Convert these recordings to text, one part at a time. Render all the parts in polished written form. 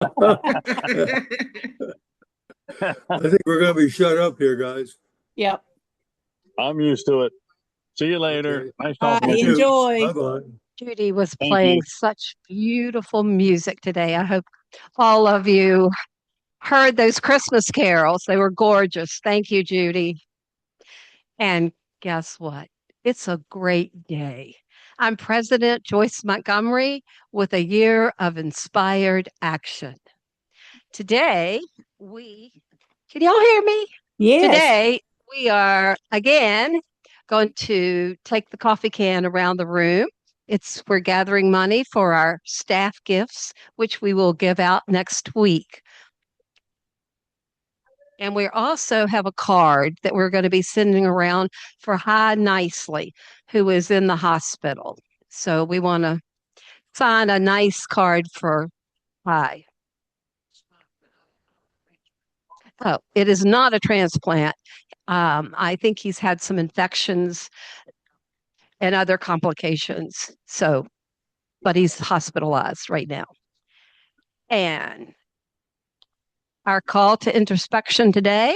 I think we're going to be shut up here, guys. Yep. I'm used to it. See you later. Okay. Nice All talking right. with you. Enjoy. Bye-bye. Judy was Thank playing you. such beautiful music today. I hope all of you heard those Christmas carols. They were gorgeous. Thank you, Judy. And guess what? It's a great day. I'm President Joyce Montgomery with a year of inspired action. Today, can y'all hear me? Yes. Today, we are again going to take the coffee can around the room. We're gathering money for our staff gifts, which we will give out next week. And we also have a card that we're going to be sending around for Hi Nicely, who is in the hospital. So we want to sign a nice card for Hi. Oh, it is not a transplant. I think he's had some infections and other complications. So, but he's hospitalized right now. And our call to introspection today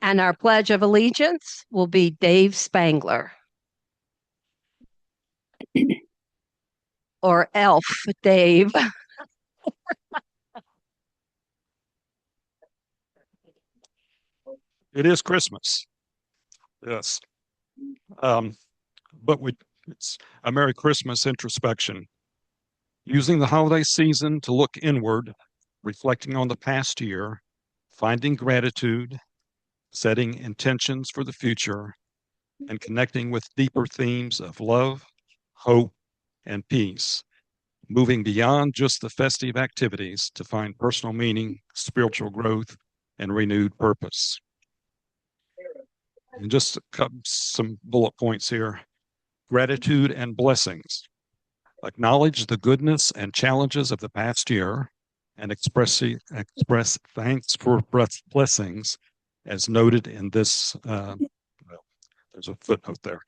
and our Pledge of Allegiance will be Dave Spangler or Elf Dave. It is Christmas. Yes. But it's a Merry Christmas introspection. Using the holiday season to look inward, reflecting on the past year, finding gratitude, setting intentions for the future, and connecting with deeper themes of love, hope, and peace. Moving beyond just the festive activities to find personal meaning, spiritual growth, and renewed purpose. And just some bullet points here. Gratitude and blessings. Acknowledge the goodness and challenges of the past year and express thanks for blessings as noted in this. There's a footnote there.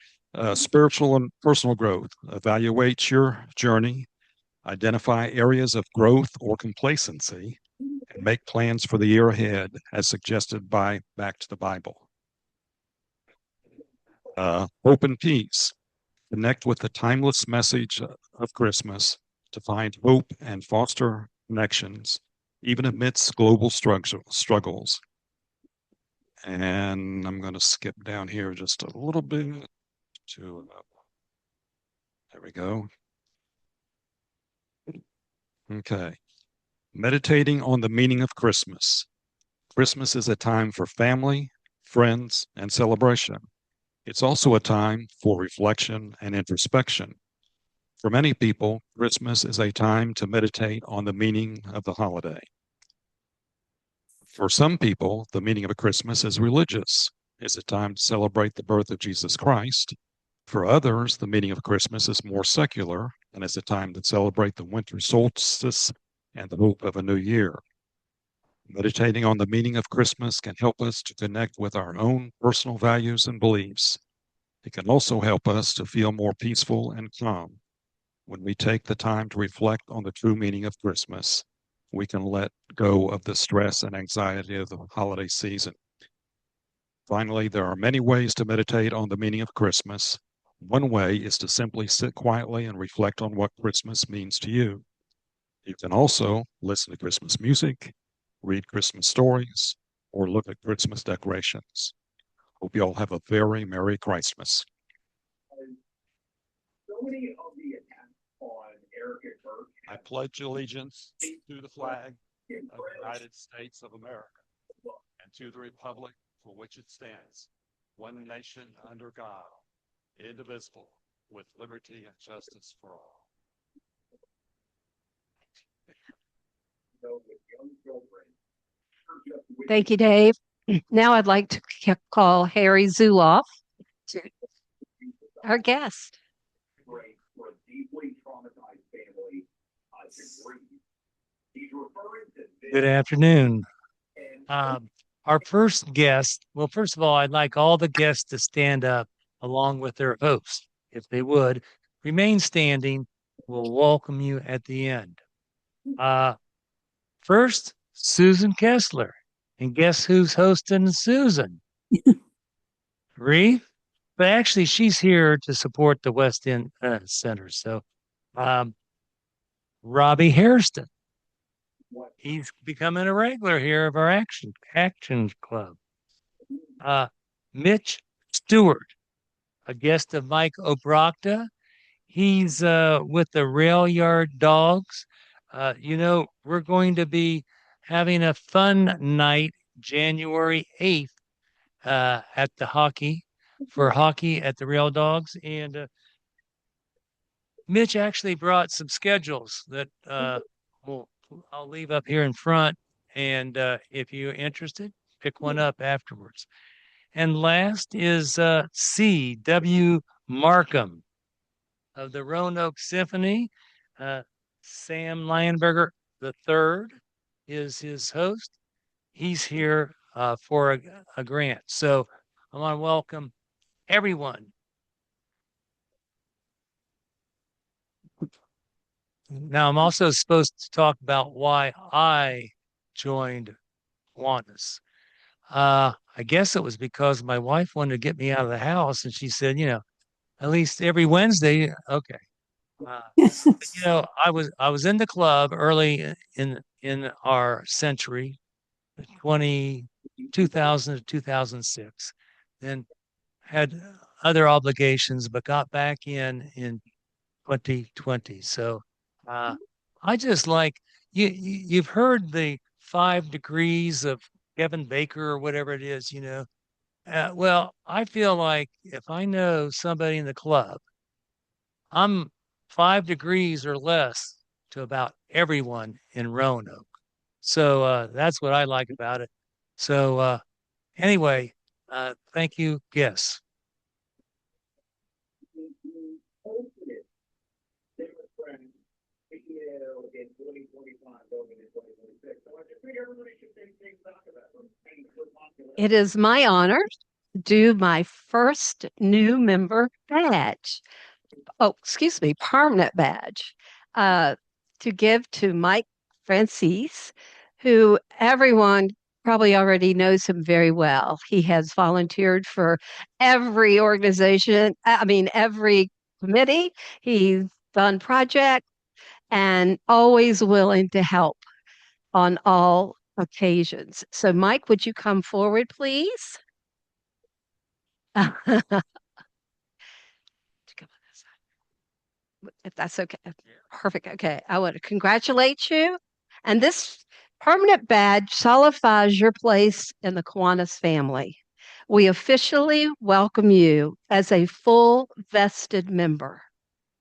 Spiritual and personal growth. Evaluate your journey, identify areas of growth or complacency, and make plans for the year ahead as suggested by Back to the Bible. Hope and peace. Connect with the timeless message of Christmas to find hope and foster connections, even amidst global struggles. And I'm going to skip down here just a little bit to, there we go. Okay. Meditating on the meaning of Christmas. Christmas is a time for family, friends, and celebration. It's also a time for reflection and introspection. For many people, Christmas is a time to meditate on the meaning of the holiday. For some people, the meaning of Christmas is religious. It's a time to celebrate the birth of Jesus Christ. For others, the meaning of Christmas is more secular and is a time to celebrate the winter solstice and the hope of a new year. Meditating on the meaning of Christmas can help us to connect with our own personal values and beliefs. It can also help us to feel more peaceful and calm. When we take the time to reflect on the true meaning of Christmas, we can let go of the stress and anxiety of the holiday season. Finally, there are many ways to meditate on the meaning of Christmas. One way is to simply sit quietly and reflect on what Christmas means to you. You can also listen to Christmas music, read Christmas stories, or look at Christmas decorations. Hope you all have a very Merry Christmas. I pledge allegiance to the flag of the United States of America and to the republic for which it stands, one nation under God, indivisible, with liberty and justice for all. Thank you, Dave. Now I'd like to call Harry Zuloff, to our guest. Good afternoon. Our first guest, well, first of all, I'd like all the guests to stand up along with their host. If they would, remain standing. We'll welcome you at the end. First, Susan Kessler. And guess who's hosting Susan? Reeve? But actually, she's here to support the West End Center. So, um, Robbie Hairston. He's becoming a regular here of our action club. Mitch Stewart, a guest of Mike Obrochta. He's with the Rail Yard Dogs. We're going to be having a fun night January 8th at the hockey at the Rail Dogs. And Mitch actually brought some schedules that I'll leave up here in front. And if you're interested, pick one up afterwards. And last is C.W. Markham of the Roanoke Symphony. Sam Lionberger III is his host. He's here for a grant. So I want to welcome everyone. Now, I'm also supposed to talk about why I joined Kiwanis. I guess it was because my wife wanted to get me out of the house, and she said, at least every Wednesday. Okay. I was in the club early in our century, 2000 to 2006, then had other obligations, but got back in 2020. So I just like you've heard the 5 degrees of Kevin Baker or whatever it is, well, I feel like if I know somebody in the club, I'm 5 degrees or less to about everyone in Roanoke. So that's what I like about it. So anyway, thank you. Yes. It is my honor to do my first new member badge. Oh, excuse me, permanent badge to give to Mike Francis, who everyone probably already knows him very well. He has volunteered for every organization, every committee. He's done projects and always willing to help on all occasions. So, Mike, would you come forward, please? If that's okay. Perfect. Okay. I want to congratulate you. And this permanent badge solidifies your place in the Kiwanis family. We officially welcome you as a full vested member.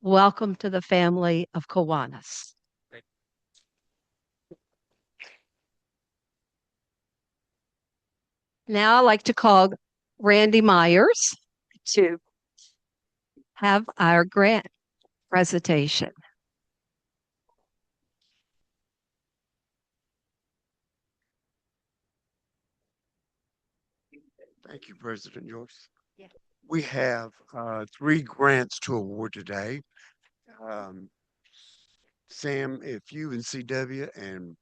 Welcome to the family of Kiwanis. Now I'd like to call Randy Myers to have our grant presentation. Thank you, President Joyce. Yeah. We have 3 grants to award today. Sam, if you and CW and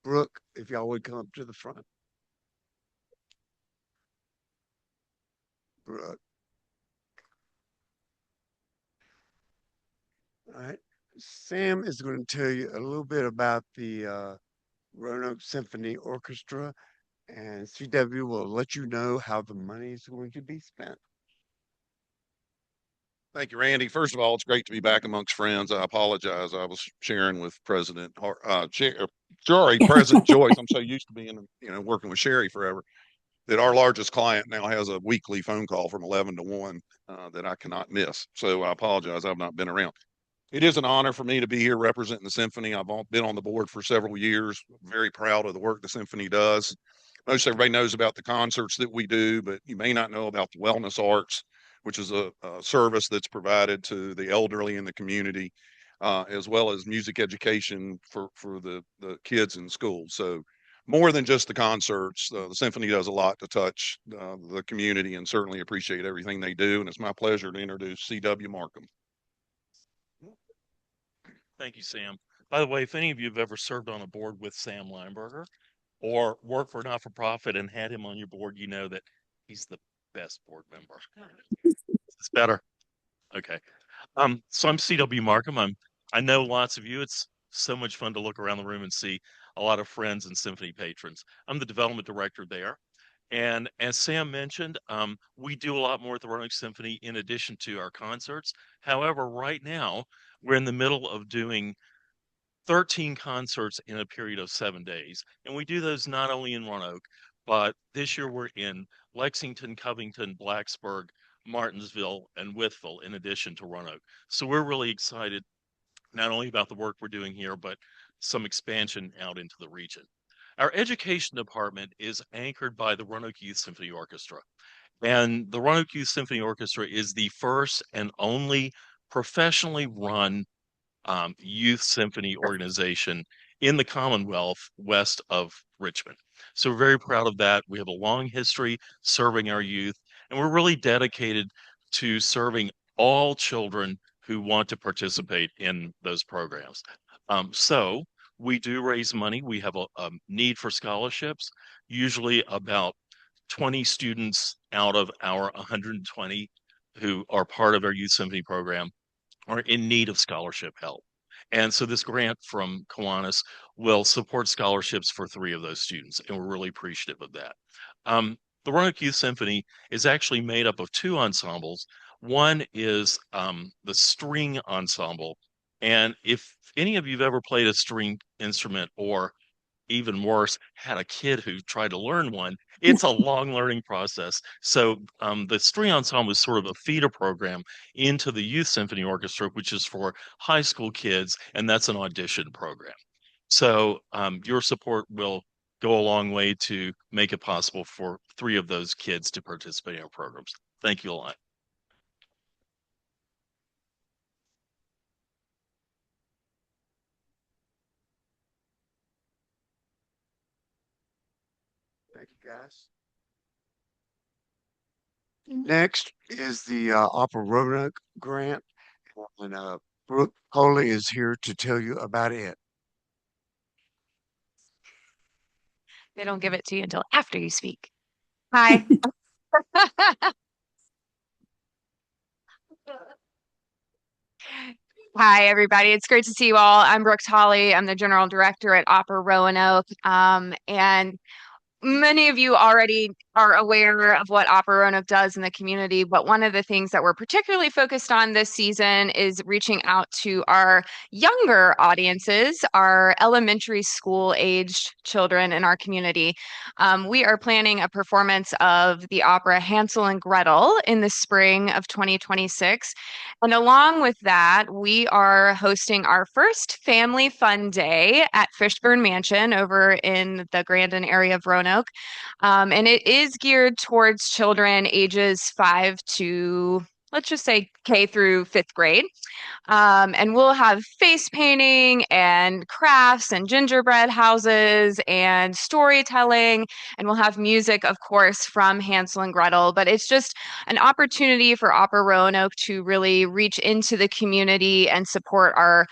Brooke, if y'all would come up to the front. Brooke. All right. Sam is going to tell you a little bit about the Roanoke Symphony Orchestra, and CW will let you know how the money is going to be spent. Thank you, Randy. First of all, it's great to be back amongst friends. I apologize. I was sharing with President Joyce. I'm so used to being, working with Sherry forever, that our largest client now has a weekly phone call from 11 to 1 that I cannot miss. So I apologize. I've not been around. It is an honor for me to be here representing the symphony. I've been on the board for several years. Very proud of the work the symphony does. Most everybody knows about the concerts that we do, but you may not know about the wellness arts, which is a service that's provided to the elderly in the community, as well as music education for the kids in schools. So more than just the concerts, the symphony does a lot to touch the community, and certainly appreciate everything they do. And it's my pleasure to introduce C.W. Markham. Thank you, Sam. By the way, if any of you have ever served on a board with Sam Lineberger or worked for a not-for-profit and had him on your board, you know that he's the best board member. It's better. Okay. So I'm C.W. Markham. I know lots of you. It's so much fun to look around the room and see a lot of friends and symphony patrons. I'm the development director there. And as Sam mentioned, we do a lot more at the Roanoke Symphony in addition to our concerts. However, right now, we're in the middle of doing 13 concerts in a period of 7 days. And we do those not only in Roanoke, but this year we're in Lexington, Covington, Blacksburg, Martinsville, and Wytheville, in addition to Roanoke. So we're really excited not only about the work we're doing here, but some expansion out into the region. Our education department is anchored by the Roanoke Youth Symphony Orchestra. And the Roanoke Youth Symphony Orchestra is the first and only professionally run youth symphony organization in the Commonwealth west of Richmond. So we're very proud of that. We have a long history serving our youth, and we're really dedicated to serving all children who want to participate in those programs. So we do raise money. We have a need for scholarships, usually about 20 students out of our 120 who are part of our youth symphony program are in need of scholarship help. And so this grant from Kiwanis will support scholarships for 3 of those students, and we're really appreciative of that. The Roanoke Youth Symphony is actually made up of 2 ensembles. One is the string ensemble. And if any of you have ever played a string instrument or even worse, had a kid who tried to learn one, it's a long learning process. So the string ensemble is sort of a feeder program into the Youth Symphony Orchestra, which is for high school kids, and that's an audition program. So your support will go a long way to make it possible for 3 of those kids to participate in our programs. Thank you a lot. Thank you, guys. Next is the Opera Roanoke grant, and Brooke Coley is here to tell you about it. They don't give it to you until after you speak. Hi. Hi, everybody. It's great to see you all. I'm Brooke Tolley. I'm the general director at Opera Roanoke. And many of you already are aware of what Opera Roanoke does in the community, but one of the things that we're particularly focused on this season is reaching out to our younger audiences, our elementary school aged children in our community. We are planning a performance of the opera Hansel and Gretel in the spring of 2026. And along with that, we are hosting our first Family Fun Day at Fishburne Mansion over in the Grandin area of Roanoke. And it is geared towards children ages 5 to, let's just say, K through 5th grade. And we'll have face painting and crafts and gingerbread houses and storytelling. And we'll have music, of course, from Hansel and Gretel. But it's just an opportunity for Opera Roanoke to really reach into the community and support our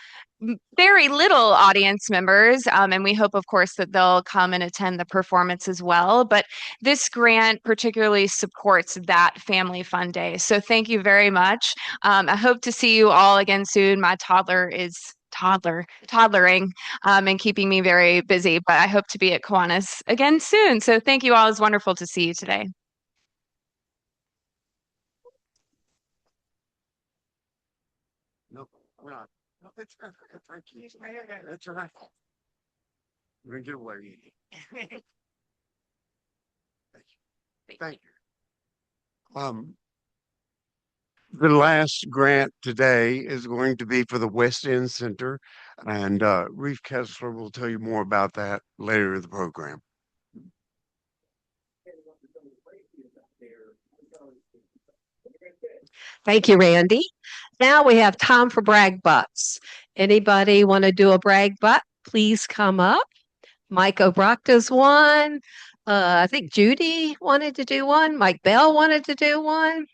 very little audience members. And we hope, of course, that they'll come and attend the performance as well. But this grant particularly supports that Family Fun Day. So thank you very much. I hope to see you all again soon. My toddler is toddlering and keeping me very busy, but I hope to be at Kiwanis again soon. So thank you all. It's wonderful to see you today. No, we're not. No, that's right. Thank you. That's right. We're gonna get away. Thank you. Thank you. The last grant today is going to be for the West End Center, and Reeve Kessler will tell you more about that later in the program. Thank you, Randy. Now we have time for brag bucks. Anybody want to do a brag buck? Please come up. Mike O'Brock does one. I think Judy wanted to do one. Mike Bell wanted to do one.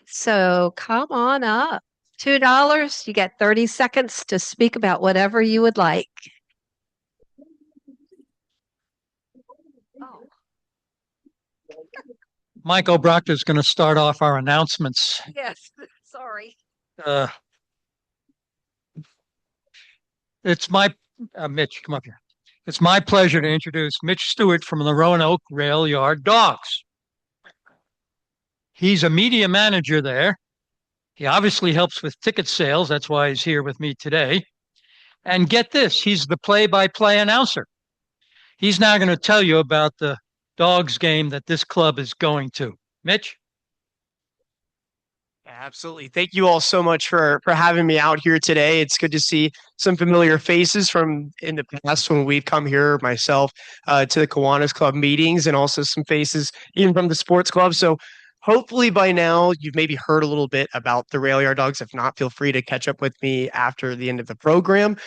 So come on up. $2. You get 30 seconds to speak about whatever you would like. Oh. Michael Brock is going to start off our announcements. Yes, sorry. It's my Mitch, come up here. It's my pleasure to introduce Mitch Stewart from the Roanoke Rail Yard Dogs. He's a media manager there. He obviously helps with ticket sales. That's why he's here with me today. And get this, he's the play-by-play announcer. He's now going to tell you about the Dogs game that this club is going to. Mitch? Absolutely. Thank you all so much for having me out here today. It's good to see some familiar faces from in the past when we've come here, myself, to the Kiwanis Club meetings, and also some faces even from the sports club. So hopefully by now you've maybe heard a little bit about the Rail Yard Dogs. If not, feel free to catch up with me after the end of the program.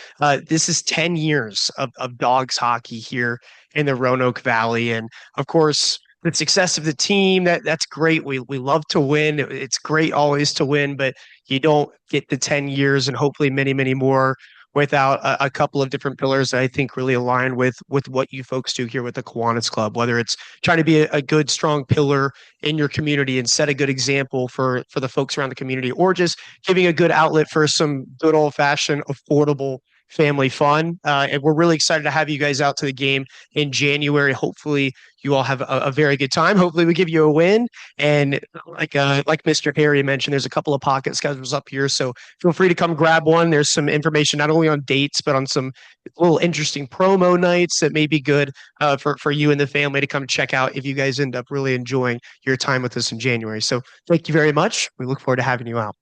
This is 10 years of dogs hockey here in the Roanoke Valley. And of course, the success of the team, that's great. We love to win. It's great always to win, but you don't get the 10 years and hopefully many, many more without a couple of different pillars that I think really align with what you folks do here with the Kiwanis Club, whether it's trying to be a good, strong pillar in your community and set a good example for the folks around the community, or just giving a good outlet for some good old-fashioned, affordable family fun. And we're really excited to have you guys out to the game in January. Hopefully you all have a very good time. Hopefully we give you a win. And like Mr. Harry mentioned, there's a couple of pocket schedules up here. So feel free to come grab one. There's some information not only on dates, but on some little interesting promo nights that may be good for you and the family to come check out if you guys end up really enjoying your time with us in January. So thank you very much. We look forward to having you out.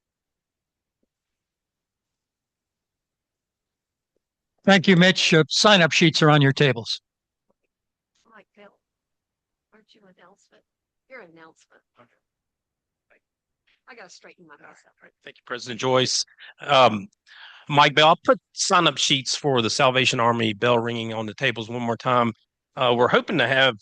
Thank you, Mitch. Sign-up sheets are on your tables. Mike, Bill, aren't you announcement? Your announcement. Okay. I got to straighten my mess up. Right. Thank you, President Joyce. Mike Bell, I'll put sign-up sheets for the Salvation Army bell ringing on the tables one more time. We're hoping to have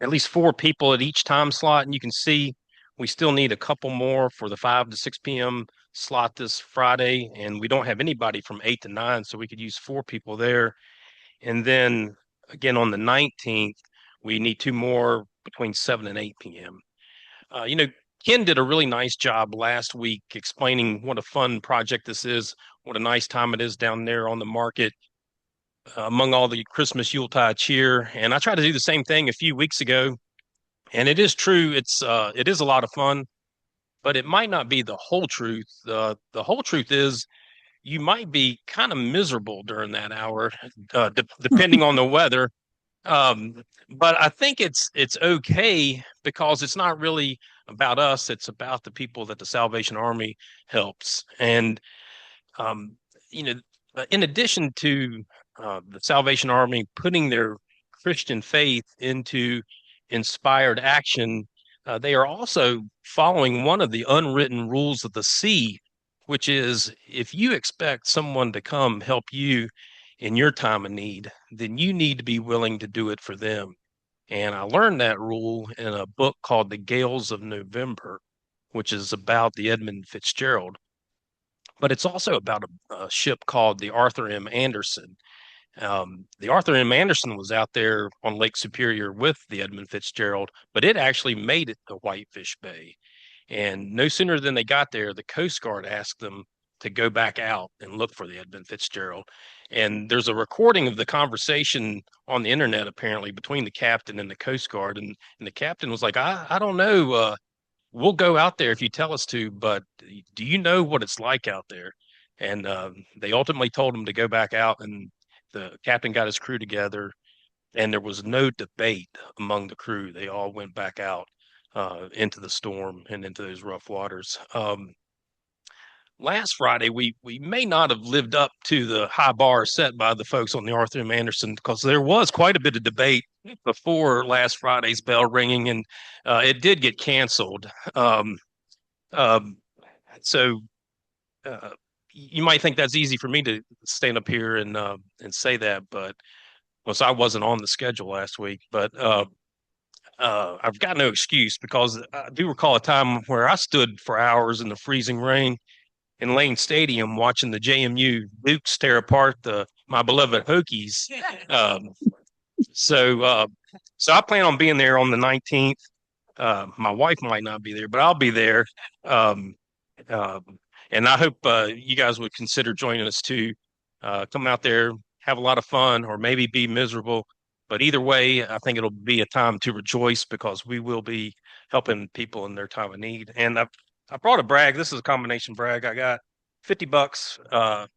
at least 4 people at each time slot, and you can see we still need a couple more for the 5 to 6 p.m. slot this Friday, and we don't have anybody from 8 to 9, so we could use 4 people there. And then again on the 19th, we need 2 more between 7 and 8 p.m. Ken did a really nice job last week explaining what a fun project this is, what a nice time it is down there on the market among all the Christmas Yuletide cheer. And I tried to do the same thing a few weeks ago. And it is true. It is a lot of fun, but it might not be the whole truth. The whole truth is you might be kind of miserable during that hour, depending on the weather. But I think it's okay because it's not really about us. It's about the people that the Salvation Army helps. And, in addition to the Salvation Army putting their Christian faith into inspired action, they are also following one of the unwritten rules of the sea, which is if you expect someone to come help you in your time of need, then you need to be willing to do it for them. And I learned that rule in a book called The Gales of November, which is about the Edmund Fitzgerald. But it's also about a ship called the Arthur M. Anderson. The Arthur M. Anderson was out there on Lake Superior with the Edmund Fitzgerald, but it actually made it to Whitefish Bay. And no sooner than they got there, the Coast Guard asked them to go back out and look for the Edmund Fitzgerald. And there's a recording of the conversation on the internet, apparently, between the captain and the Coast Guard. And the captain was like, I don't know. We'll go out there if you tell us to, but do you know what it's like out there? And they ultimately told him to go back out, and the captain got his crew together, and there was no debate among the crew. They all went back out into the storm and into those rough waters. Last Friday, we may not have lived up to the high bar set by the folks on the Arthur M. Anderson, because there was quite a bit of debate before last Friday's bell ringing, and it did get canceled. So you might think that's easy for me to stand up here and say that, but I wasn't on the schedule last week. But I've got no excuse, because I do recall a time where I stood for hours in the freezing rain in Lane Stadium watching the JMU Dukes tear apart my beloved Hokies. So I plan on being there on the 19th. My wife might not be there, but I'll be there. Um, and I hope you guys would consider joining us too. Come out there, have a lot of fun, or maybe be miserable. But either way, I think it'll be a time to rejoice because we will be helping people in their time of need. And I brought a brag. This is a combination brag. I got $50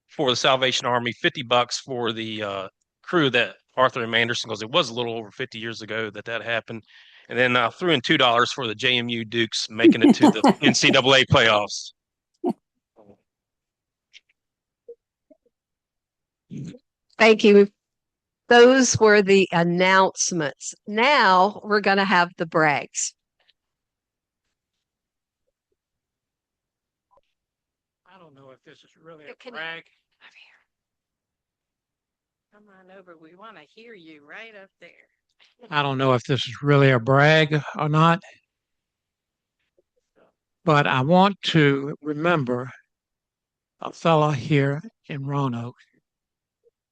for the Salvation Army, $50 for the crew that Arthur M. Anderson, because it was a little over 50 years ago that happened. And then I threw in $2 for the JMU Dukes making it to the NCAA playoffs. Thank you. Those were the announcements. Now we're going to have the brags. I don't know if this is really a brag. Come on over. We want to hear you right up there. I don't know if this is really a brag or not, but I want to remember a fella here in Roanoke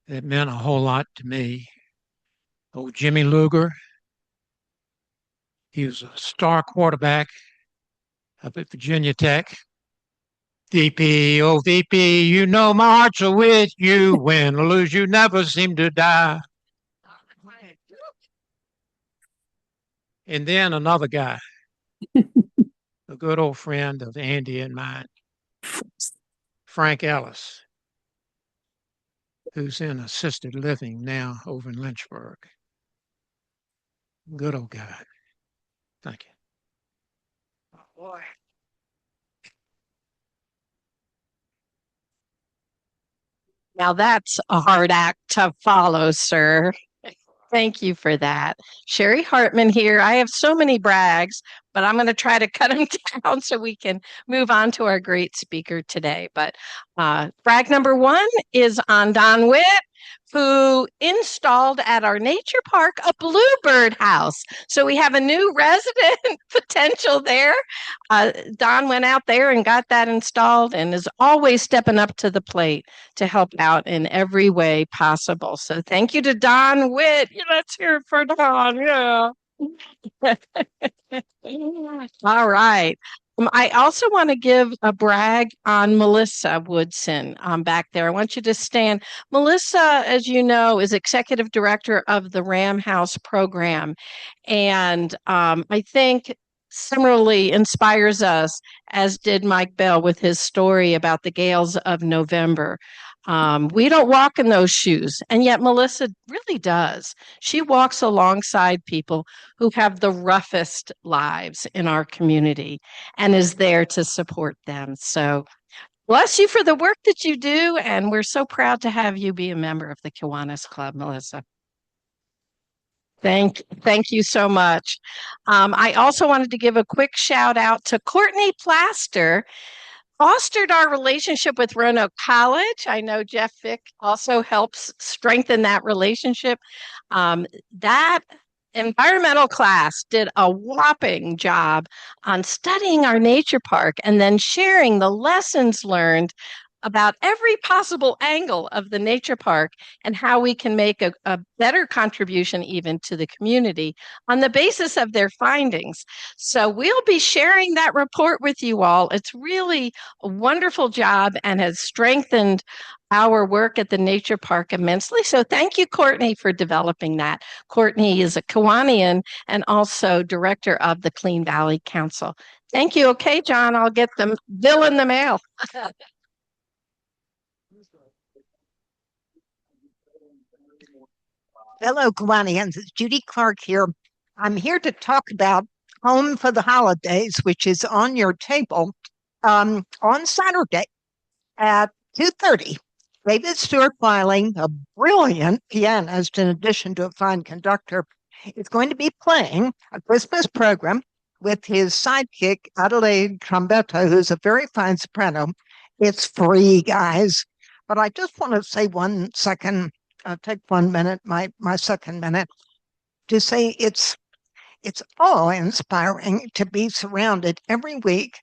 that meant a whole lot to me. Old Jimmy Luger. He was a star quarterback up at Virginia Tech. VP, oh VP, you know my heart's with you. Win or lose, you never seem to die. And then another guy, a good old friend of Andy and mine, Frank Ellis, who's in assisted living now over in Lynchburg. Good old guy. Thank you. Oh, boy. Now that's a hard act to follow, sir. Thank you for that. Sherry Hartman here. I have so many brags, but I'm going to try to cut them down so we can move on to our great speaker today. But brag number one is on Don Witt, who installed at our nature park a bluebird house. So we have a new resident potential there. Don went out there and got that installed and is always stepping up to the plate to help out in every way possible. So thank you to Don Witt. Let's hear it for Don. Yeah. All right. I also want to give a brag on Melissa Woodson back there. I want you to stand. Melissa, as you know, is executive director of the Ram House program. And I think similarly inspires us, as did Mike Bell with his story about the gales of November. We don't walk in those shoes, and yet Melissa really does. She walks alongside people who have the roughest lives in our community and is there to support them. So bless you for the work that you do, and we're so proud to have you be a member of the Kiwanis Club, Melissa. Thank you so much. I also wanted to give a quick shout out to Courtney Plaster, fostered our relationship with Roanoke College. I know Jeff Fick also helps strengthen that relationship. That environmental class did a whopping job on studying our nature park and then sharing the lessons learned about every possible angle of the nature park and how we can make a better contribution even to the community on the basis of their findings. So we'll be sharing that report with you all. It's really a wonderful job and has strengthened our work at the nature park immensely. So thank you, Courtney, for developing that. Courtney is a Kiwanian and also director of the Clean Valley Council. Thank you. Okay, John, I'll get the bill in the mail. Hello, Kiwanians. It's Judy Clark here. I'm here to talk about Home for the Holidays, which is on your table on Saturday at 2:30. David Stewart Filing, a brilliant pianist in addition to a fine conductor, is going to be playing a Christmas program with his sidekick, Adelaide Trombetta, who's a very fine soprano. It's free, guys. But I just want to say 1 second. I'll take 1 minute, my second minute, to say it's awe-inspiring to be surrounded every week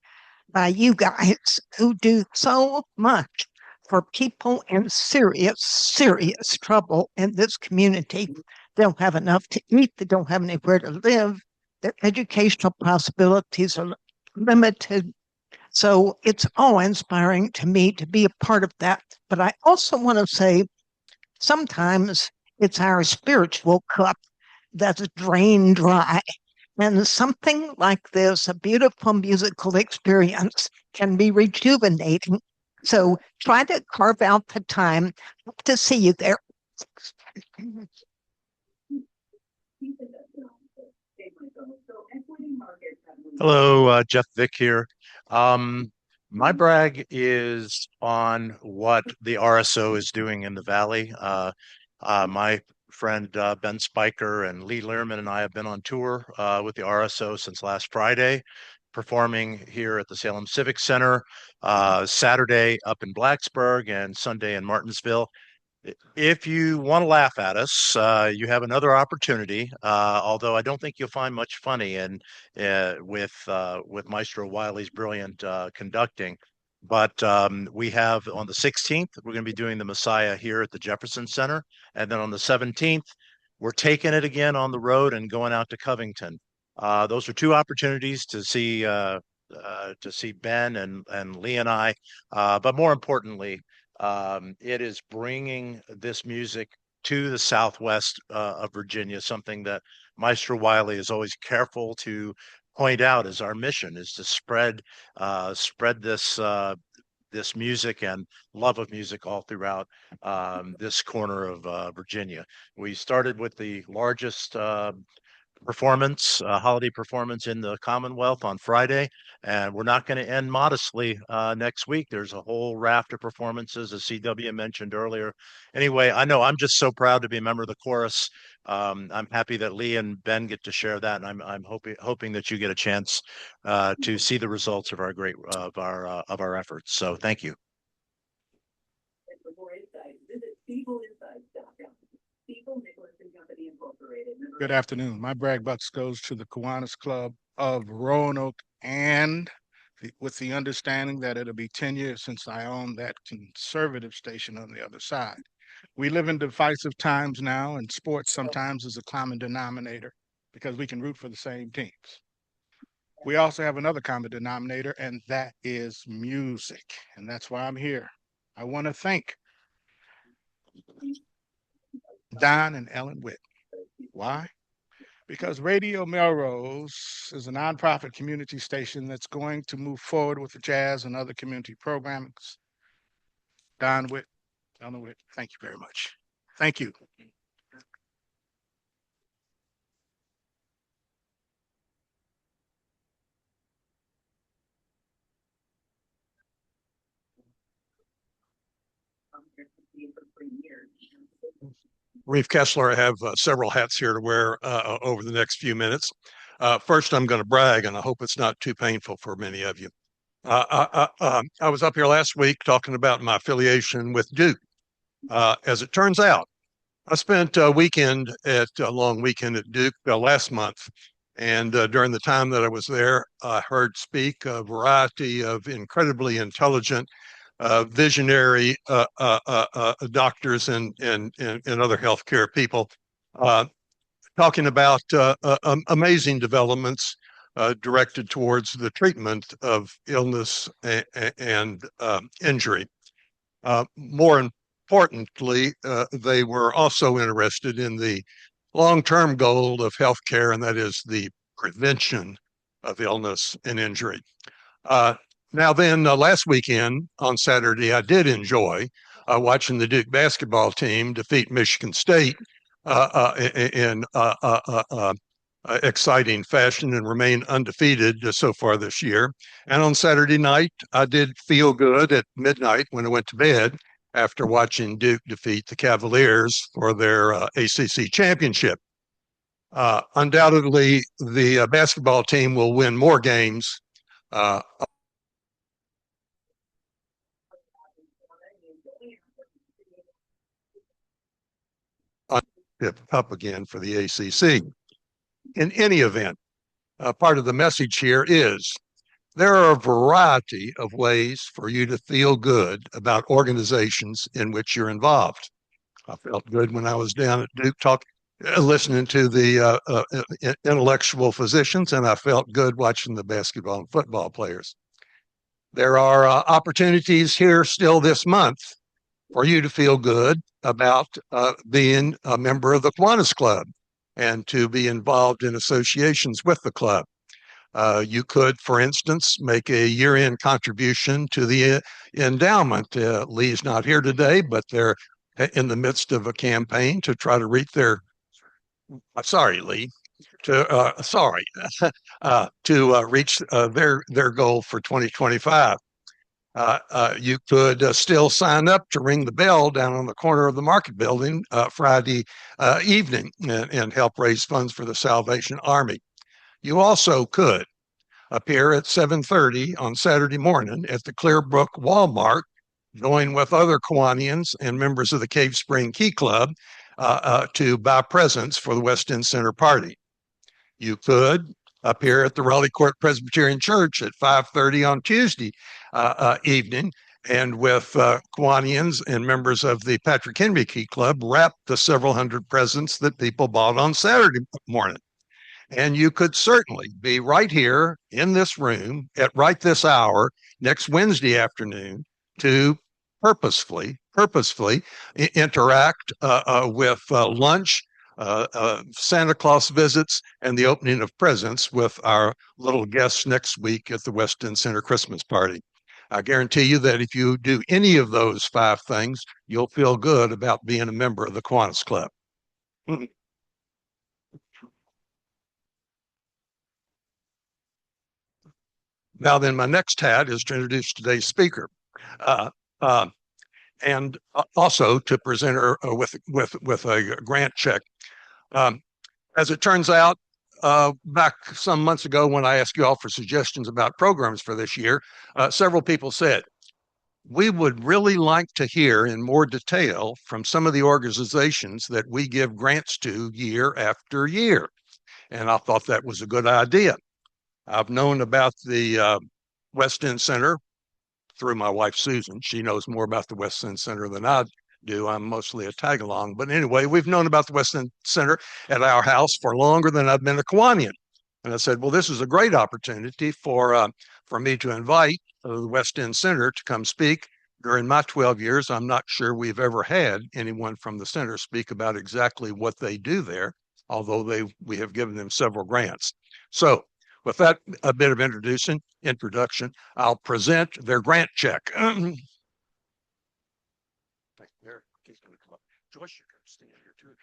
by you guys who do so much for people in serious, serious trouble in this community. They don't have enough to eat, they don't have anywhere to live, their educational possibilities are limited. So it's all inspiring to me to be a part of that. But I also want to say sometimes it's our spiritual cup that's drained dry. And something like this, a beautiful musical experience, can be rejuvenating. So try to carve out the time. Hope to see you there. Hello, Jeff Vick here. My brag is on what the RSO is doing in the Valley. My friend Ben Spiker and Lee Learman and I have been on tour with the RSO since last Friday, performing here at the Salem Civic Center, Saturday up in Blacksburg and Sunday in Martinsville. If you want to laugh at us, you have another opportunity. Although I don't think you'll find much funny in with Maestro Wiley's brilliant conducting. But we have on the 16th, we're going to be doing the Messiah here at the Jefferson Center, and then on the 17th, we're taking it again on the road and going out to Covington. Those are two opportunities to see Ben and Lee and I, but more importantly, it is bringing this music to the southwest of Virginia, something that Maestro Wiley is always careful to point out as our mission is to spread this music and love of music all throughout this corner of Virginia. We started with the largest holiday performance in the Commonwealth on Friday, and we're not going to end modestly next week. There's a whole raft of performances, as CW mentioned earlier. Anyway, I know I'm just so proud to be a member of the chorus. I'm happy that Lee and Ben get to share that, and I'm hoping that you get a chance to see the results of our efforts. So thank you. Good afternoon. My brag bucks goes to the Kiwanis Club of Roanoke, and with the understanding that it'll be 10 years since I owned that conservative station on the other side. We live in divisive times now, and sports sometimes is a common denominator because we can root for the same teams. We also have another common denominator, and that is music, and that's why I'm here. I want to thank Don and Ellen Witt. Why? Because Radio Melrose is a nonprofit community station that's going to move forward with the jazz and other community programmings. Don Witt, Ellen Witt, thank you very much. Thank you. Reeve Kessler, I have several hats here to wear over the next few minutes. First, I'm going to brag, and I hope it's not too painful for many of you. I was up here last week talking about my affiliation with Duke. As it turns out, I spent a long weekend at Duke last month. And during the time that I was there, I heard speak a variety of incredibly intelligent visionary doctors and other healthcare people talking about amazing developments directed towards the treatment of illness and injury. More importantly, they were also interested in the long-term goal of healthcare, and that is the prevention of illness and injury. Last weekend on Saturday, I did enjoy watching the Duke basketball team defeat Michigan State in exciting fashion and remain undefeated so far this year. And on Saturday night, I did feel good at midnight when I went to bed after watching Duke defeat the Cavaliers for their ACC championship. Undoubtedly, the basketball team will win more games up again for the ACC. In any event, part of the message here is There are a variety of ways for you to feel good about organizations in which you're involved. I felt good when I was down at Duke listening to the intellectual physicians, and I felt good watching the basketball and football players. There are opportunities here still this month for you to feel good about being a member of the Kiwanis Club and to be involved in associations with the club. You could, for instance, make a year-end contribution to the endowment. Lee's not here today, but they're in the midst of a campaign to try to reach their, sorry, Lee, to reach their goal for 2025. You could still sign up to ring the bell down on the corner of the market building Friday evening and help raise funds for the Salvation Army. You also could appear at 7:30 on Saturday morning at the Clearbrook Walmart, join with other Kiwanians and members of the Cave Spring Key Club to buy presents for the West End Center party. You could appear at the Raleigh Court Presbyterian Church at 5:30 on Tuesday evening, and with Kiwanians and members of the Patrick Henry Key Club wrap the several hundred presents that people bought on Saturday morning. And you could certainly be right here in this room at right this hour next Wednesday afternoon to purposefully interact with lunch, Santa Claus visits, and the opening of presents with our little guests next week at the West End Center Christmas party. I guarantee you that if you do any of those 5 things, you'll feel good about being a member of the Kiwanis Club. Now then, my next hat is to introduce today's speaker, and also to present her with a grant check. As it turns out, back some months ago when I asked you all for suggestions about programs for this year, several people said, we would really like to hear in more detail from some of the organizations that we give grants to year after year. And I thought that was a good idea. I've known about the West End Center through my wife, Susan. She knows more about the West End Center than I do. I'm mostly a tag along. But anyway, we've known about the West End Center at our house for longer than I've been a Kiwanian. And I said, well, this is a great opportunity for me to invite the West End Center to come speak. During my 12 years, I'm not sure we've ever had anyone from the center speak about exactly what they do there, although we have given them several grants. So with that a bit of introduction, I'll present their grant check. Joyce, you're going to stand here too.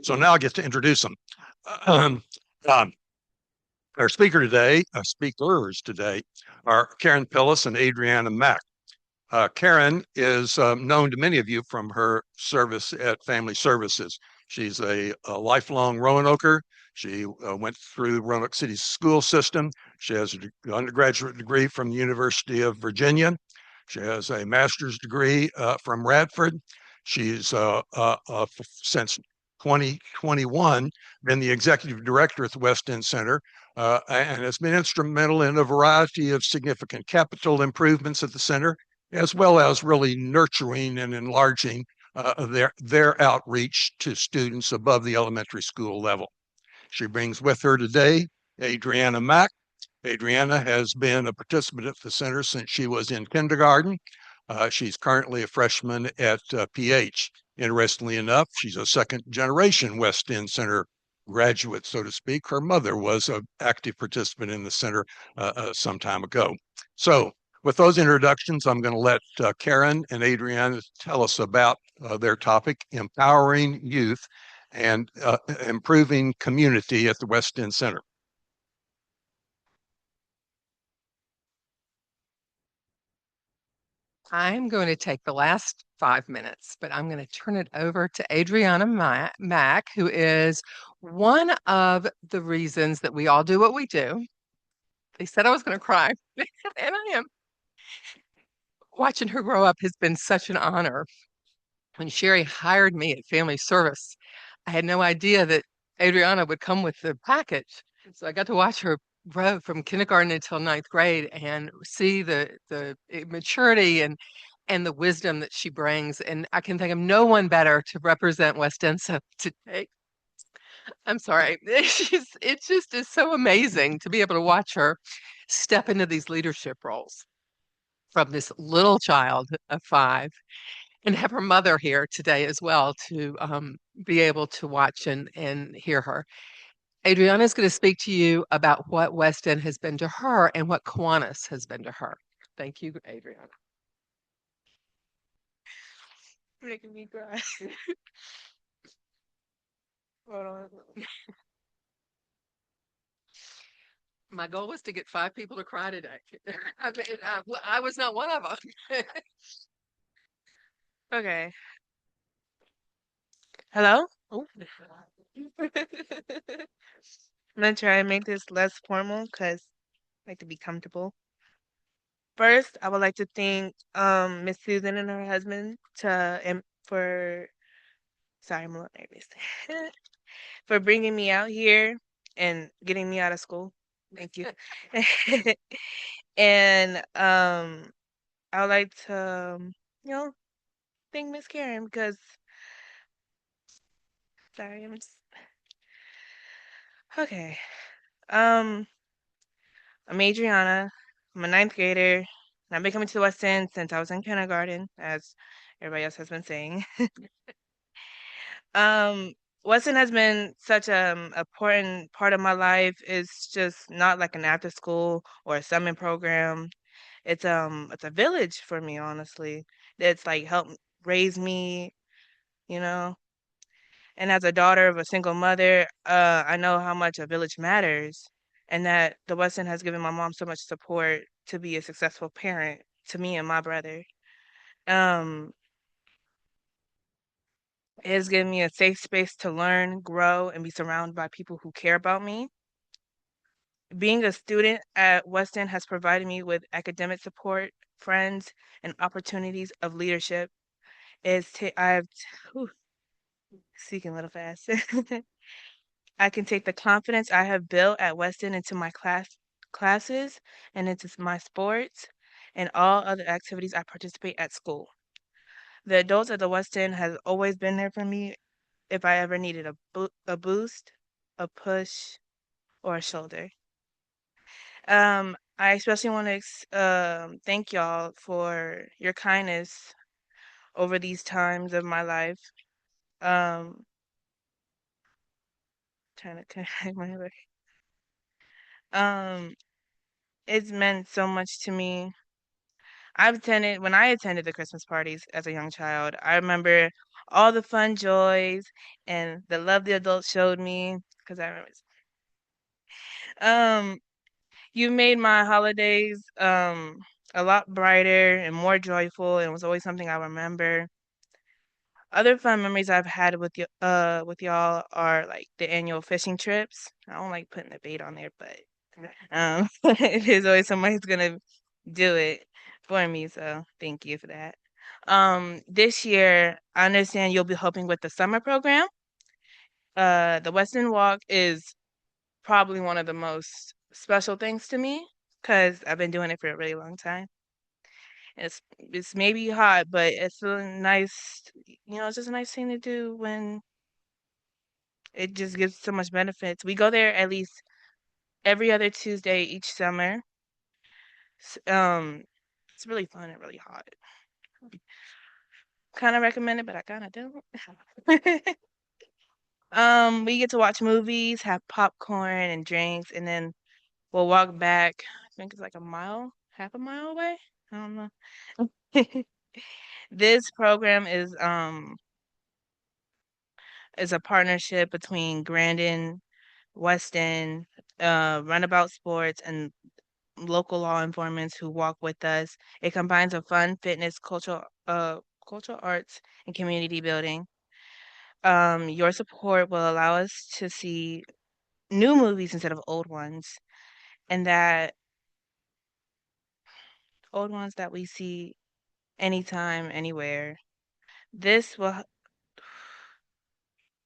So now I get to introduce them. Our speakers today are Karen Pillis and Adriana Mack. Karen is known to many of you from her service at Family Services. She's a lifelong Roanoker. She went through Roanoke City school system. She has an undergraduate degree from the University of Virginia. She has a master's degree from Radford. She's since 2021 been the executive director at the West End Center and has been instrumental in a variety of significant capital improvements at the center, as well as really nurturing and enlarging their outreach to students above the elementary school level. She brings with her today Adriana Mack. Adriana has been a participant at the center since she was in kindergarten. She's currently a freshman at PH. Interestingly enough, she's a second-generation West End Center graduate, so to speak. Her mother was an active participant in the center some time ago. So with those introductions, I'm going to let Karen and Adriana tell us about their topic, empowering youth and improving community at the West End Center. I'm going to take the last 5 minutes, but I'm going to turn it over to Adriana Mack, who is one of the reasons that we all do what we do. They said I was going to cry, and I am. Watching her grow up has been such an honor. When Sherry hired me at Family Service, I had no idea that Adriana would come with the package. So I got to watch her grow from kindergarten until ninth grade and see the maturity and the wisdom that she brings. And I can think of no one better to represent West Ensa today. I'm sorry. It just is so amazing to be able to watch her step into these leadership roles from this little child of 5 and have her mother here today as well to be able to watch and hear her. Adriana is going to speak to you about what West End has been to her and what Kiwanis has been to her. Thank you, Adriana. Making me cry. Hold on. My goal was to get 5 people to cry today. I mean, I was not one of them. Okay. Hello? Oh. I'm gonna try and make this less formal because I like to be comfortable. First, I would like to thank Miss Susan and her husband for sorry, I'm a little nervous. For bringing me out here and getting me out of school. Thank you. And I would like to you know, thank Miss Karen because sorry, I'm just okay. Um I'm Adriana. I'm a ninth grader. And I've been coming to the West End since I was in kindergarten, as everybody else has been saying. um, West End has been such a important part of my life. It's just not like an after school or a summer program. It's a village for me, honestly. It's like helped raise me, you know. And as a daughter of a single mother, I know how much a village matters, and that the West End has given my mom so much support to be a successful parent to me and my brother. Um, it has given me a safe space to learn, grow, and be surrounded by people who care about me. Being a student at West End has provided me with academic support, friends, and opportunities of leadership. I've whew, speaking a little fast. I can take the confidence I have built at Weston into my classes and into my sports and all other activities I participate at school. The adults at the Weston has always been there for me if I ever needed a boost, a push, or a shoulder. I especially want to thank y'all for your kindness over these times of my life. Um, trying to connect my way. Um, it's meant so much to me. When I attended the Christmas parties as a young child, I remember all the fun joys and the love the adults showed me because I remember. Um, you made my holidays a lot brighter and more joyful, and it was always something I remember. Other fun memories I've had with y'all are like the annual fishing trips. I don't like putting the bait on there, but it is always somebody's gonna do it for me, so thank you for that. This year, I understand you'll be helping with the summer program. The Western Walk is probably one of the most special things to me because I've been doing it for a really long time. It's maybe hot, but it's a nice, it's just a nice thing to do when it just gives so much benefits. We go there at least every other Tuesday each summer. It's really fun and really hot. Kind of recommend it, but I kind of don't. We get to watch movies, have popcorn and drinks, and then we'll walk back. I think it's like a mile, half a mile away. I don't know. This program is a partnership between Grandin, Weston, Runabout Sports, and local law informants who walk with us. It combines a fun, fitness, cultural arts, and community building. Your support will allow us to see new movies instead of old ones, and that old ones that we see anytime, anywhere. This will,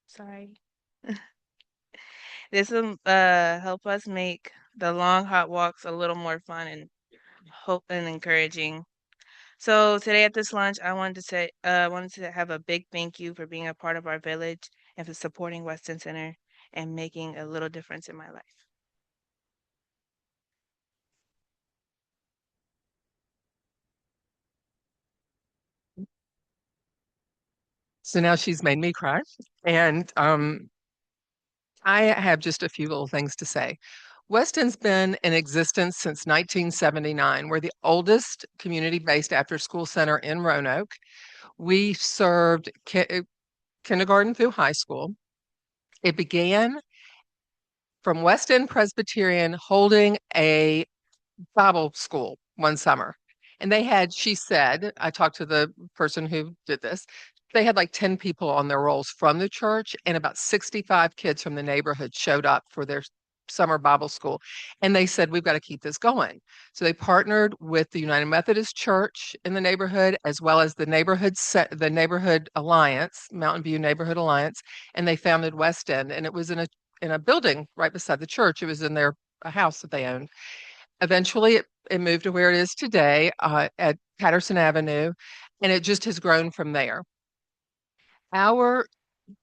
sorry. This will help us make the long hot walks a little more fun and hope and encouraging. So today at this lunch, I wanted to have a big thank you for being a part of our village and for supporting Weston Center and making a little difference in my life. So now she's made me cry. And I have just a few little things to say. Weston's been in existence since 1979. We're the oldest community-based after-school center in Roanoke. We served kindergarten through high school. It began from West End Presbyterian holding a Bible school one summer. And they had, she said, I talked to the person who did this, they had like 10 people on their rolls from the church, and about 65 kids from the neighborhood showed up for their summer Bible school. And they said, we've got to keep this going. So they partnered with the United Methodist Church in the neighborhood, as well as the neighborhood alliance, Mountain View Neighborhood Alliance, and they founded West End. And it was in a building right beside the church. It was in a house that they owned. Eventually, it moved to where it is today at Patterson Avenue, and it just has grown from there. Our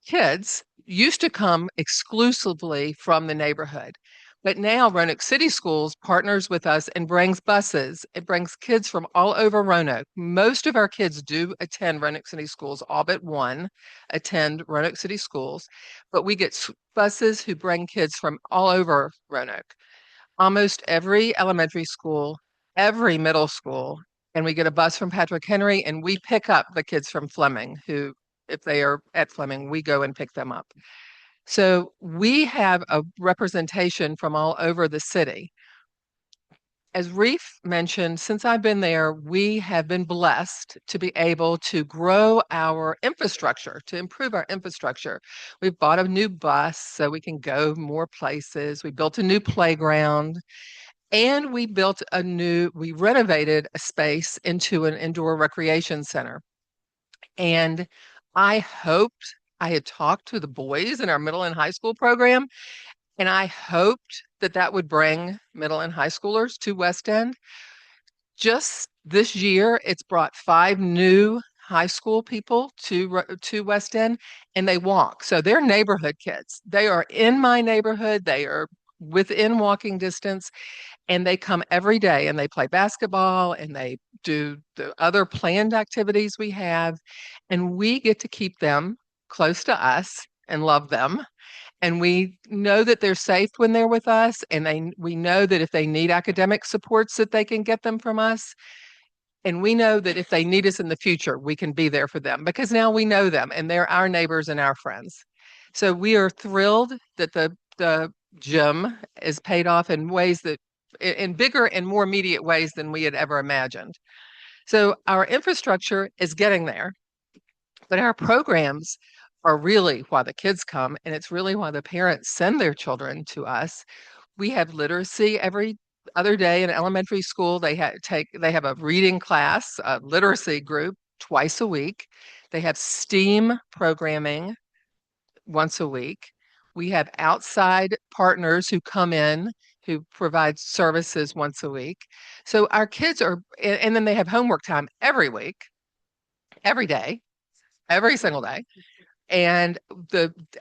kids used to come exclusively from the neighborhood, but now Roanoke City Schools partners with us and brings buses. It brings kids from all over Roanoke. Most of our kids do attend Roanoke City Schools, all but one attend Roanoke City Schools, but we get buses who bring kids from all over Roanoke. Almost every elementary school, every middle school, and we get a bus from Patrick Henry, and we pick up the kids from Fleming who, if they are at Fleming, we go and pick them up. So we have a representation from all over the city. As Reef mentioned, since I've been there, we have been blessed to be able to grow our infrastructure, to improve our infrastructure. We've bought a new bus so we can go more places. We built a new playground, and we renovated a space into an indoor recreation center. And I had talked to the boys in our middle and high school program, and I hoped that would bring middle and high schoolers to West End. Just this year, it's brought 5 new high school people to West End, and they walk. So they're neighborhood kids. They are in my neighborhood. They are within walking distance, and they come every day and they play basketball and they do the other planned activities we have, and we get to keep them close to us and love them. And we know that they're safe when they're with us, and we know that if they need academic supports that they can get them from us. And we know that if they need us in the future, we can be there for them because now we know them and they're our neighbors and our friends. So we are thrilled that the gym is paid off in ways that in bigger and more immediate ways than we had ever imagined. So our infrastructure is getting there, but our programs are really why the kids come, and it's really why the parents send their children to us. We have literacy every other day in elementary school. They have a reading class, a literacy group twice a week. They have STEAM programming once a week. We have outside partners who come in who provide services once a week. So our kids and then they have homework time every week, every day, every single day. And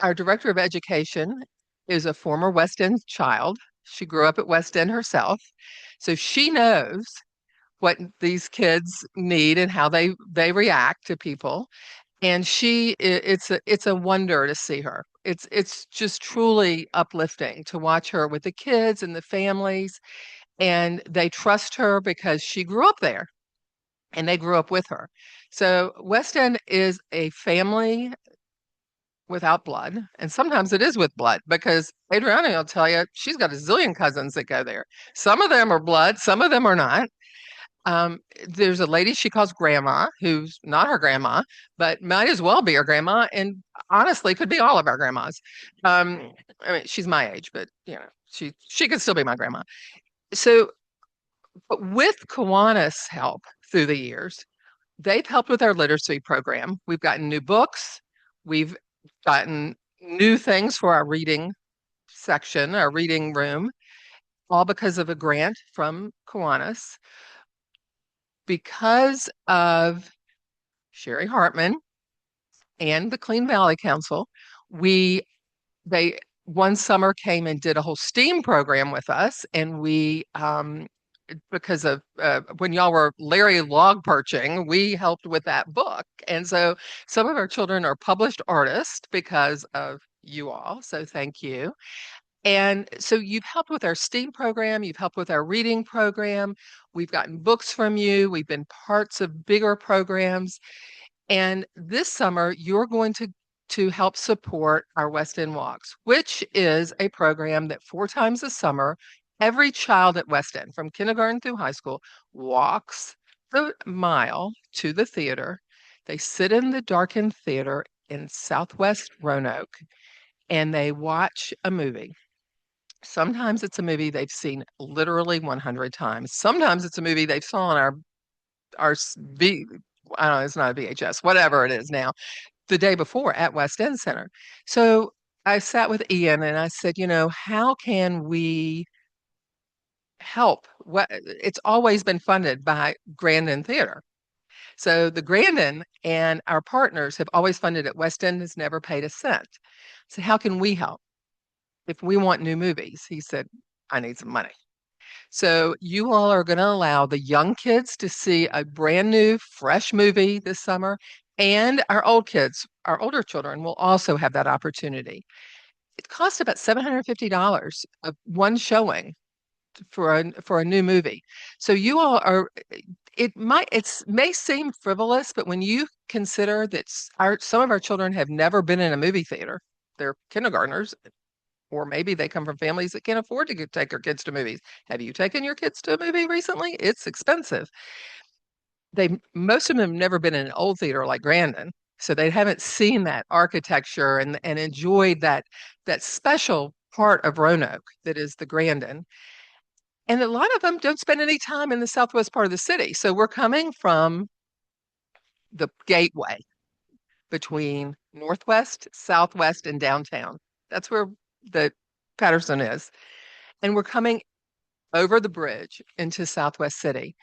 our director of education is a former West End child. She grew up at West End herself. So she knows what these kids need and how they react to people. And it's a wonder to see her. It's just truly uplifting to watch her with the kids and the families. And they trust her because she grew up there and they grew up with her. So West End is a family without blood, and sometimes it is with blood because Adriana will tell you she's got a zillion cousins that go there. Some of them are blood, some of them are not. There's a lady she calls grandma who's not her grandma, but might as well be her grandma, and honestly could be all of our grandmas. I mean, she's my age, but you know, she could still be my grandma. So, but with Kiwanis' help through the years, they've helped with our literacy program. We've gotten new books. We've gotten new things for our reading section, our reading room, all because of a grant from Kiwanis. Because of Sherry Hartman and the Clean Valley Council, they one summer came and did a whole STEAM program with us, and we because of when y'all were Larry log perching, we helped with that book. And so some of our children are published artists because of you all. So thank you. And so you've helped with our STEAM program, you've helped with our reading program, we've gotten books from you, we've been parts of bigger programs. And this summer, you're going to help support our West End Walks, which is a program that 4 times a summer, every child at West End, from kindergarten through high school, walks the mile to the theater. They sit in the darkened theater in Southwest Roanoke and they watch a movie. Sometimes it's a movie they've seen literally 100 times. Sometimes it's a movie they've saw on our I don't know, it's not a VHS, whatever it is now, the day before at West End Center. So I sat with Ian and I said, how can we help? It's always been funded by Grandin Theater. So the Grandin and our partners have always funded it. West End has never paid a cent. So how can we help? If we want new movies, he said, I need some money. So you all are going to allow the young kids to see a brand new, fresh movie this summer, and our older children will also have that opportunity. It costs about $750 of one showing for a new movie. So you all are. It may seem frivolous, but when you consider that some of our children have never been in a movie theater, they're kindergartners, or maybe they come from families that can't afford to take their kids to movies. Have you taken your kids to a movie recently? It's expensive. Most of them have never been in an old theater like Grandin, so they haven't seen that architecture and enjoyed that special part of Roanoke that is the Grandin. And a lot of them don't spend any time in the southwest part of the city. So we're coming from the gateway between northwest, southwest, and downtown. That's where the Patterson is. And we're coming over the bridge into Southwest City.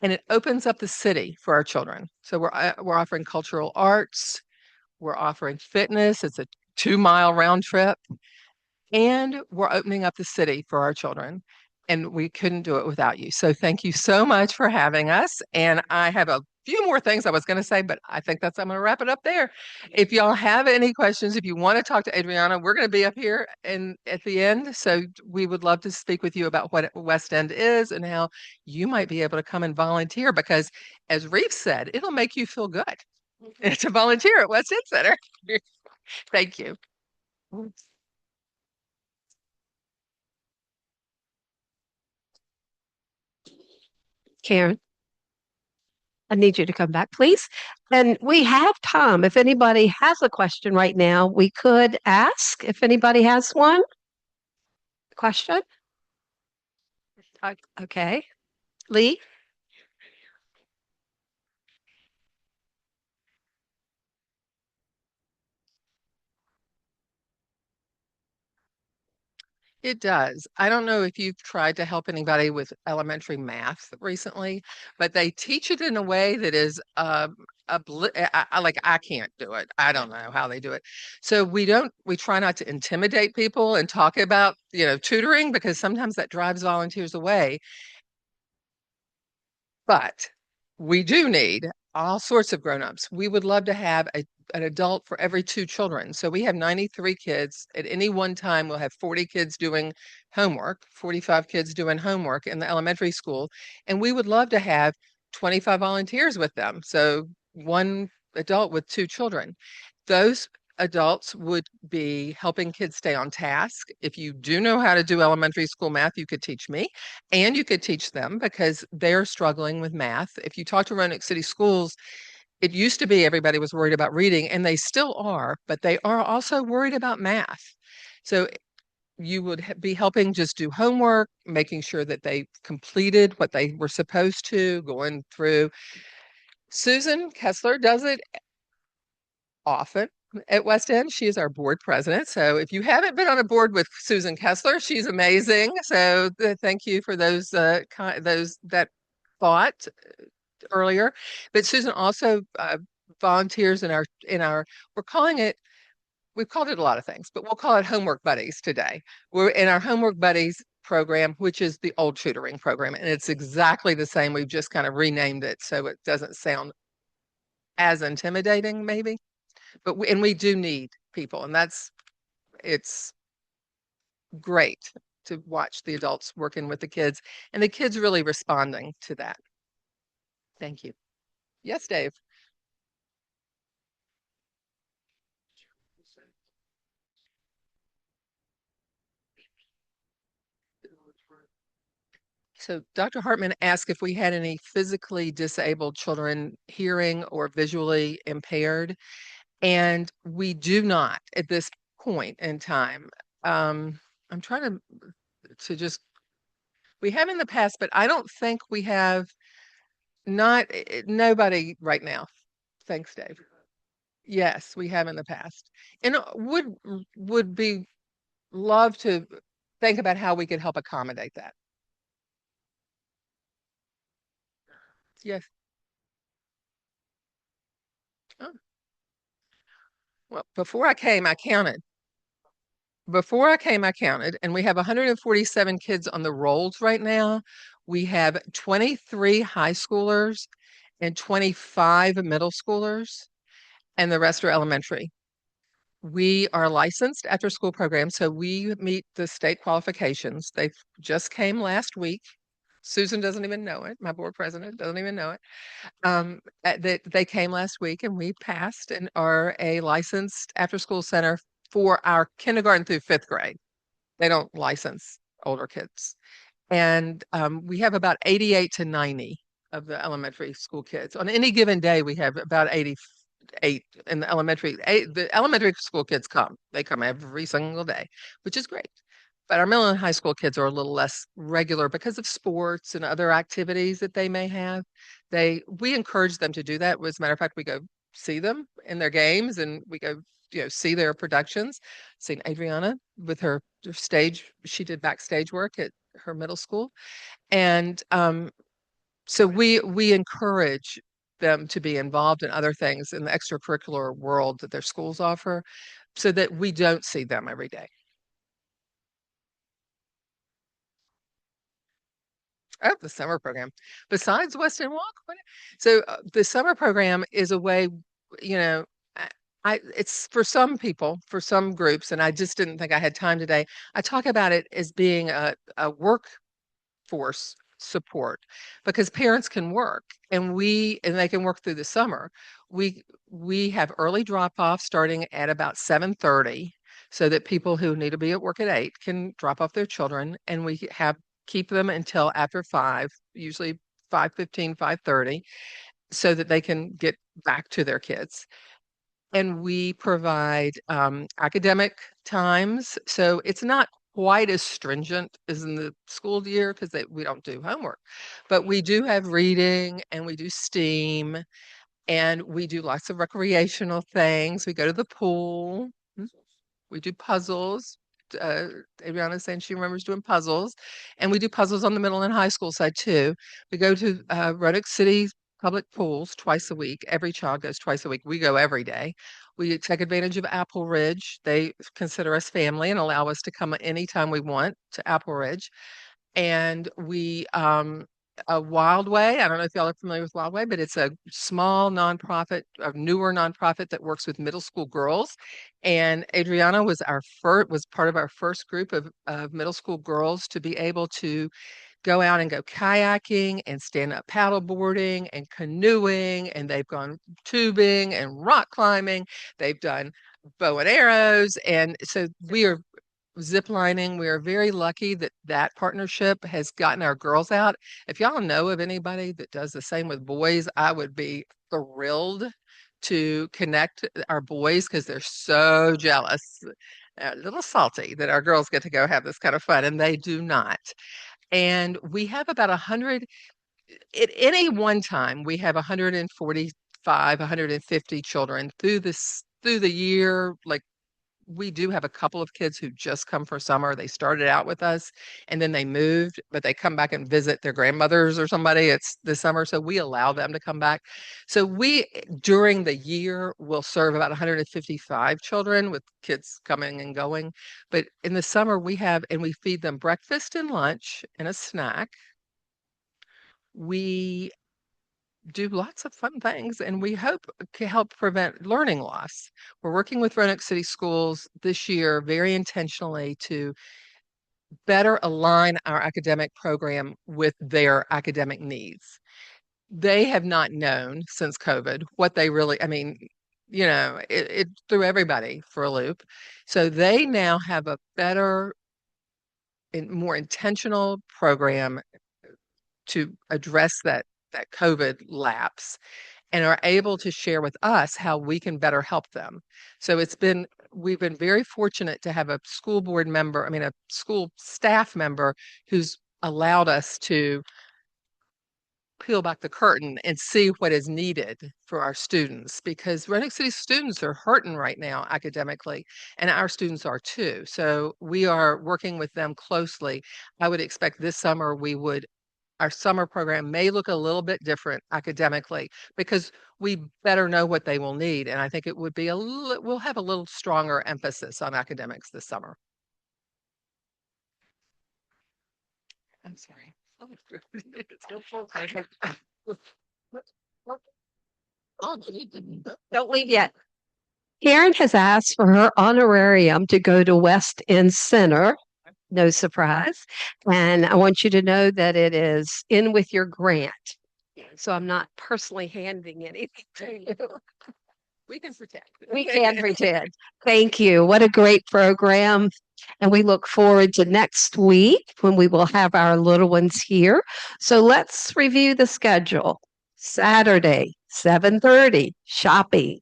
And it opens up the city for our children. So we're offering cultural arts, we're offering fitness. It's a 2-mile round trip. And we're opening up the city for our children. And we couldn't do it without you. So thank you so much for having us. And I have a few more things I was going to say, but I think I'm going to wrap it up there. If y'all have any questions, if you want to talk to Adriana, we're going to be up here and at the end. So we would love to speak with you about what West End is and how you might be able to come and volunteer, because as Reef said, it'll make you feel good to volunteer at West End Center. Thank you. Karen, I need you to come back, please. And we have time. If anybody has a question right now, we could ask if anybody has one. Question? Okay. Lee? It does. I don't know if you've tried to help anybody with elementary math recently, but they teach it in a way that is like I can't do it. I don't know how they do it. So we try not to intimidate people and talk about, tutoring, because sometimes that drives volunteers away. But we do need all sorts of grown-ups. We would love to have an adult for every 2 children. So we have 93 kids. At any one time, we'll have 40 kids doing homework, 45 kids doing homework in the elementary school. And we would love to have 25 volunteers with them. So 1 adult with 2 children. Those adults would be helping kids stay on task. If you do know how to do elementary school math, you could teach me and you could teach them, because they're struggling with math. If you talk to Roanoke City Schools, it used to be everybody was worried about reading, and they still are, but they are also worried about math. So you would be helping just do homework, making sure that they completed what they were supposed to, going through. Susan Kessler does it often. at West End. She is our board president. So if you haven't been on a board with Susan Kessler, she's amazing. So thank you for those that thought earlier. But Susan also volunteers in our we're calling it we've called it a lot of things, but we'll call it Homework Buddies today. We're in our Homework Buddies program, which is the old tutoring program, and it's exactly the same. We've just kind of renamed it so it doesn't sound as intimidating, maybe. But we do need people, and it's great to watch the adults working with the kids and the kids really responding to that. Thank you. Yes, Dave. So Dr. Hartman asked if we had any physically disabled children, hearing or visually impaired, and we do not at this point in time. I'm trying to just, we have in the past, but I don't think we have nobody right now. Thanks, Dave. Yes, we have in the past. And would be love to think about how we could help accommodate that. Yes. Oh. Well, before I came, I counted. Before I came, I counted, and we have 147 kids on the rolls right now. We have 23 high schoolers and 25 middle schoolers, and the rest are elementary. We are licensed after school program, so we meet the state qualifications. They just came last week. Susan doesn't even know it. My board president doesn't even know it. That they came last week and we passed and are a licensed after school center for our kindergarten through fifth grade. They don't license older kids. And we have about 88 to 90 of the elementary school kids. On any given day, we have about 88 in the elementary. The elementary school kids come. They come every single day, which is great. But our middle and high school kids are a little less regular because of sports and other activities that they may have. We encourage them to do that. As a matter of fact, we go see them in their games and we go, see their productions. Seen Adriana with her stage. She did backstage work at her middle school. And so we encourage them to be involved in other things in the extracurricular world that their schools offer so that we don't see them every day. Oh, the summer program. Besides West End Walk, so the summer program is a way, it's for some people, for some groups, and I just didn't think I had time today. I talk about it as being a workforce support because parents can work and they can work through the summer. We have early drop off starting at about 7:30 so that people who need to be at work at 8 can drop off their children, and we keep them until after 5, usually 5:15, 5:30, so that they can get back to their kids. And we provide academic times. So it's not quite as stringent as in the school year because we don't do homework. But we do have reading and we do STEAM and we do lots of recreational things. We go to the pool. We do puzzles. Adriana's saying she remembers doing puzzles. And we do puzzles on the middle and high school side too. We go to Roanoke City public pools twice a week. Every child goes twice a week. We go every day. We take advantage of Apple Ridge. They consider us family and allow us to come anytime we want to Apple Ridge. And we Wild Way. I don't know if y'all are familiar with Wild Way, but it's a small nonprofit, a newer nonprofit that works with middle school girls. And Adriana was part of our first group of middle school girls to be able to go out and go kayaking and stand-up paddleboarding and canoeing, and they've gone tubing and rock climbing. They've done bow and arrows, and so we are zip lining. We are very lucky that partnership has gotten our girls out. If y'all know of anybody that does the same with boys, I would be thrilled to connect our boys because they're so jealous, a little salty that our girls get to go have this kind of fun, and they do not. And we have about 100, at any one time, we have 145, 150 children through this through the year, like we do have a couple of kids who just come for summer. They started out with us and then they moved, but they come back and visit their grandmothers or somebody. It's the summer, so we allow them to come back. So we, during the year, will serve about 155 children with kids coming and going. But in the summer, we have, and we feed them breakfast and lunch and a snack. We do lots of fun things, and we hope to help prevent learning loss. We're working with Roanoke City Schools this year very intentionally to better align our academic program with their academic needs. They have not known since COVID what they really, I mean, it threw everybody for a loop. So they now have a better and more intentional program to address that COVID lapse and are able to share with us how we can better help them. So we've been very fortunate to have a school board member, a school staff member who's allowed us to peel back the curtain and see what is needed for our students, because Roanoke City students are hurting right now academically, and our students are too. So we are working with them closely. I would expect this summer our summer program may look a little bit different academically because we better know what they will need. And I think it would be we'll have a little stronger emphasis on academics this summer. I'm sorry. Don't leave yet. Karen has asked for her honorarium to go to West End Center. No surprise. And I want you to know that it is in with your grant. So I'm not personally handing anything to you. We can pretend. We can pretend. Thank you. What a great program. And we look forward to next week when we will have our little ones here. So let's review the schedule. Saturday, 7:30, shopping.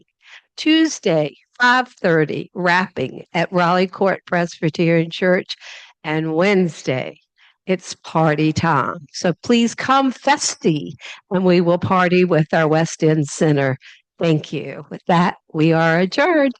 Tuesday, 5:30, wrapping at Raleigh Court Presbyterian Church. And Wednesday, it's party time. So please come festy and we will party with our West End Center. Thank you. With that, we are adjourned.